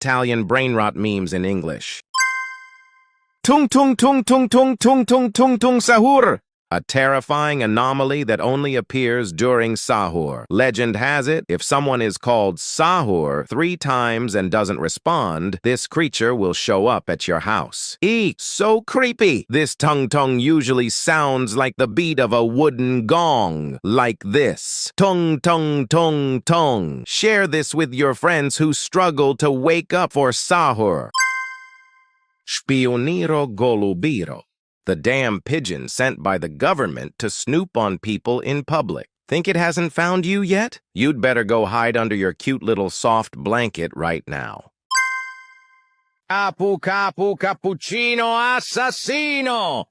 Italian brainrot memes in English. Tung tung tung tung tung tung tung tung tung sahur! A terrifying anomaly that only appears during sahur. Legend has it, if someone is called sahur 3 times and doesn't respond, this creature will show up at your house. Eek, so creepy! This tung-tung usually sounds like the beat of a wooden gong, like this. Tung tung tung tung. Share this with your friends who struggle to wake up for sahur. Spioniro golubiro. The damn pigeon sent by the government to snoop on people in public. Think it hasn't found you yet? You'd better go hide under your cute little soft blanket right now. Capu capu cappuccino assassino!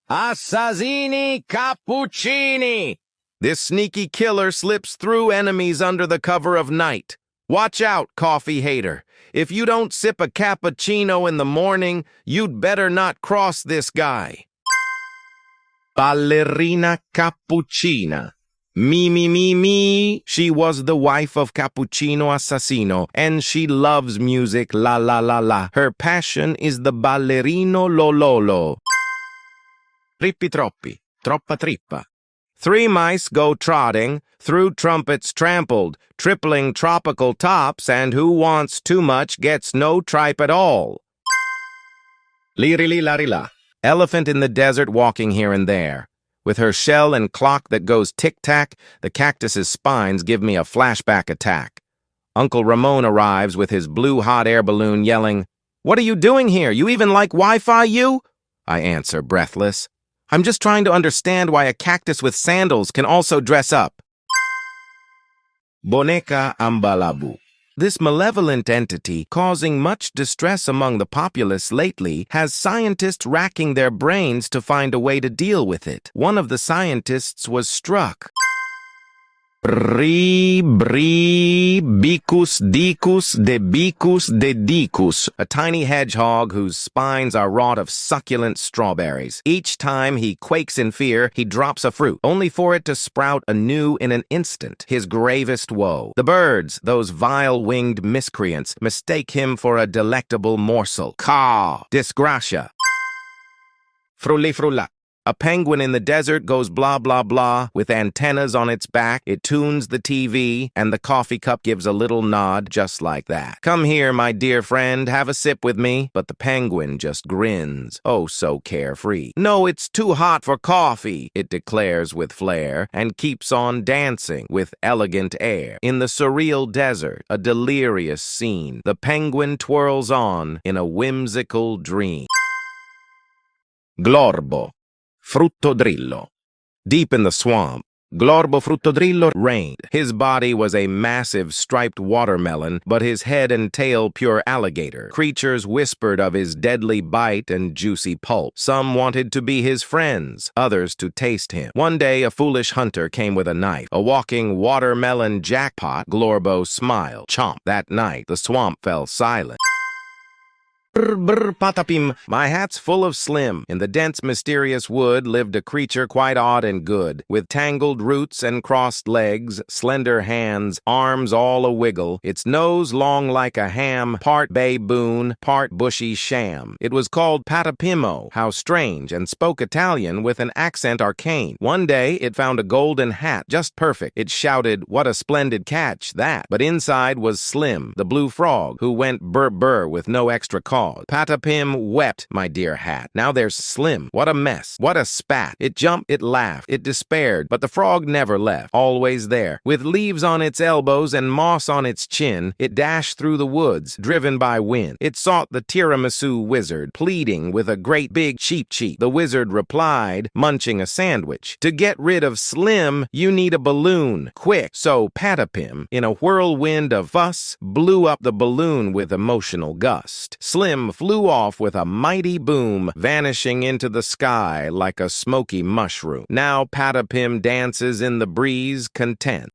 Assassini cappuccini! This sneaky killer slips through enemies under the cover of night. Watch out, coffee hater. If you don't sip a cappuccino in the morning, you'd better not cross this guy. Ballerina Cappuccina. Me. She was the wife of Cappuccino Assassino, and she loves music, la la la la. Her passion is the ballerino lololo. Trippi troppi, troppa trippa. 3 mice go trotting, through trumpets trampled, tripling tropical tops, and who wants too much gets no tripe at all. Liri-li-lari-la. Elephant in the desert walking here and there. With her shell and clock that goes tic-tac, the cactus's spines give me a flashback attack. Uncle Ramon arrives with his blue hot air balloon yelling, "What are you doing here? You even like Wi-Fi, you?" I answer, breathless. I'm just trying to understand why a cactus with sandals can also dress up. Boneca Ambalabu. This malevolent entity, causing much distress among the populace lately, has scientists racking their brains to find a way to deal with it. One of the scientists was struck. Bicus de dicus, a tiny hedgehog whose spines are wrought of succulent strawberries. Each time he quakes in fear, he drops a fruit, only for it to sprout anew in an instant, his gravest woe. The birds, those vile-winged miscreants, mistake him for a delectable morsel. Caw! Disgracia. Frulli-frulla. A penguin in the desert goes blah blah blah with antennas on its back. It tunes the TV, and the coffee cup gives a little nod just like that. Come here, my dear friend, have a sip with me. But the penguin just grins, oh so carefree. No, it's too hot for coffee, it declares with flair, and keeps on dancing with elegant air. In the surreal desert, a delirious scene, the penguin twirls on in a whimsical dream. Glorbo. Fruttodrillo. Deep in the swamp, Glorbo Fruttodrillo reigned. His body was a massive striped watermelon, but his head and tail pure alligator. Creatures whispered of his deadly bite and juicy pulp. Some wanted to be his friends, others to taste him. One day, a foolish hunter came with a knife. A walking watermelon jackpot, Glorbo smiled. Chomp. That night, the swamp fell silent. Brr, patapim. My hat's full of Slim. In the dense, mysterious wood lived a creature quite odd and good, with tangled roots and crossed legs, slender hands, arms all a-wiggle, its nose long like a ham, part baboon, part bushy sham. It was called Patapimo, how strange, and spoke Italian with an accent arcane. One day, it found a golden hat, just perfect. It shouted, "What a splendid catch, that!" But inside was Slim, the blue frog, who went burr with no extra cause. Patapim wept, my dear hat. Now there's Slim. What a mess. What a spat. It jumped, it laughed, it despaired, but the frog never left. Always there. With leaves on its elbows and moss on its chin, it dashed through the woods, driven by wind. It sought the tiramisu wizard, pleading with a great big cheap cheek. The wizard replied, munching a sandwich, "To get rid of Slim, you need a balloon. Quick." So Patapim, in a whirlwind of fuss, blew up the balloon with emotional gust. Slim flew off with a mighty boom, vanishing into the sky like a smoky mushroom. Now Patapim dances in the breeze, content.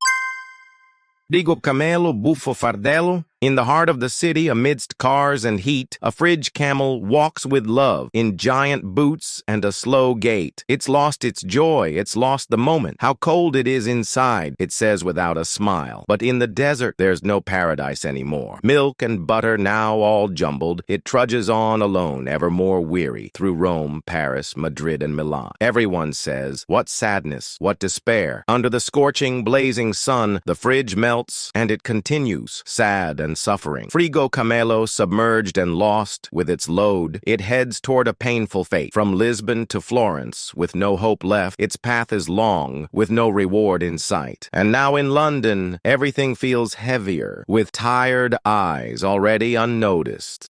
Digo camelo, buffo fardello, In the heart of the city, amidst cars and heat, a fridge camel walks with love in giant boots and a slow gait. It's lost its joy, it's lost the moment. How cold it is inside, it says without a smile. But in the desert, there's no paradise anymore. Milk and butter now all jumbled, it trudges on alone, ever more weary, through Rome, Paris, Madrid, and Milan. Everyone says, what sadness, what despair. Under the scorching, blazing sun, the fridge melts, and it continues, sad and suffering. Frigo Camelo, submerged and lost with its load, it heads toward a painful fate. From Lisbon to Florence, with no hope left, its path is long, with no reward in sight. And now in London, everything feels heavier, with tired eyes already unnoticed.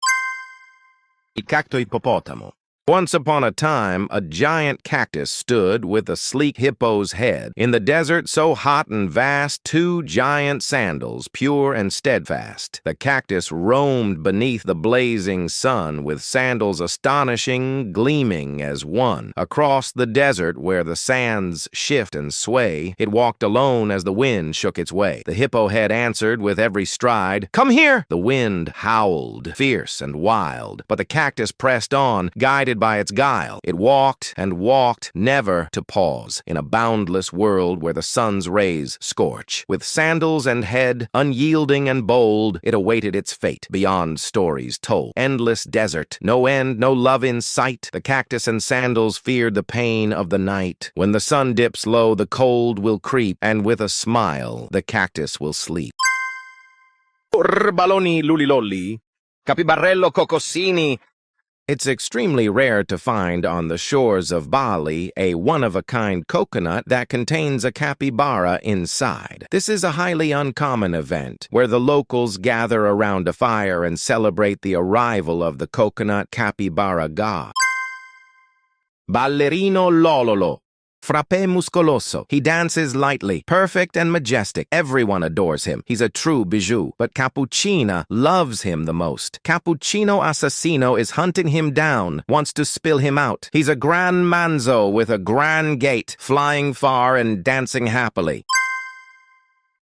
Il cacto ippopotamo. Once upon a time, a giant cactus stood with a sleek hippo's head. In the desert so hot and vast, two giant sandals, pure and steadfast. The cactus roamed beneath the blazing sun, with sandals astonishing, gleaming as one. Across the desert where the sands shift and sway, it walked alone as the wind shook its way. The hippo head answered with every stride, "Come here!" The wind howled, fierce and wild, but the cactus pressed on, guided by its guile. It walked and walked, never to pause, in a boundless world where the sun's rays scorch. With sandals and head, unyielding and bold, it awaited its fate, beyond stories told. Endless desert, no end, no love in sight. The cactus and sandals feared the pain of the night. When the sun dips low, the cold will creep, and with a smile, the cactus will sleep. Baloni lulilolli, capibarello cocossini. It's extremely rare to find on the shores of Bali a one-of-a-kind coconut that contains a capybara inside. This is a highly uncommon event where the locals gather around a fire and celebrate the arrival of the coconut capybara god. Ballerino Lololo. Frappé muscoloso. He dances lightly, perfect and majestic. Everyone adores him. He's a true bijou. But Cappuccina loves him the most. Cappuccino Assassino is hunting him down, wants to spill him out. He's a gran manzo with a gran gait, flying far and dancing happily.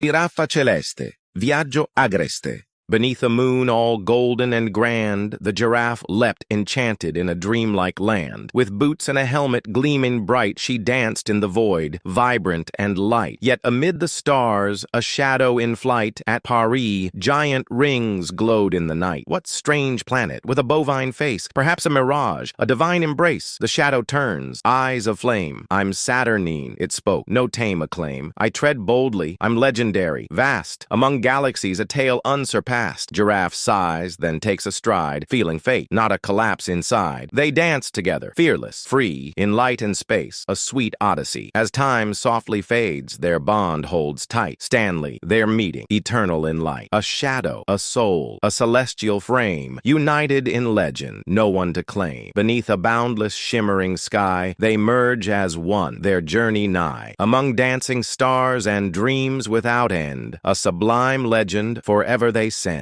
Giraffa celeste. Viaggio agreste. Beneath a moon all golden and grand, the giraffe leapt enchanted in a dreamlike land. With boots and a helmet gleaming bright, she danced in the void, vibrant and light. Yet amid the stars, a shadow in flight, at Paris, giant rings glowed in the night. What strange planet, with a bovine face, perhaps a mirage, a divine embrace. The shadow turns, eyes of flame. I'm Saturnine, it spoke, no tame acclaim. I tread boldly, I'm legendary, vast. Among galaxies, a tale unsurpassed. Giraffe sighs, then takes a stride, feeling fate, not a collapse inside. They dance together, fearless, free, in light and space, a sweet odyssey. As time softly fades, their bond holds tight. Stanley, their meeting, eternal in light. A shadow, a soul, a celestial frame, united in legend, no one to claim. Beneath a boundless, shimmering sky, they merge as one, their journey nigh. Among dancing stars and dreams without end, a sublime legend, forever they sing.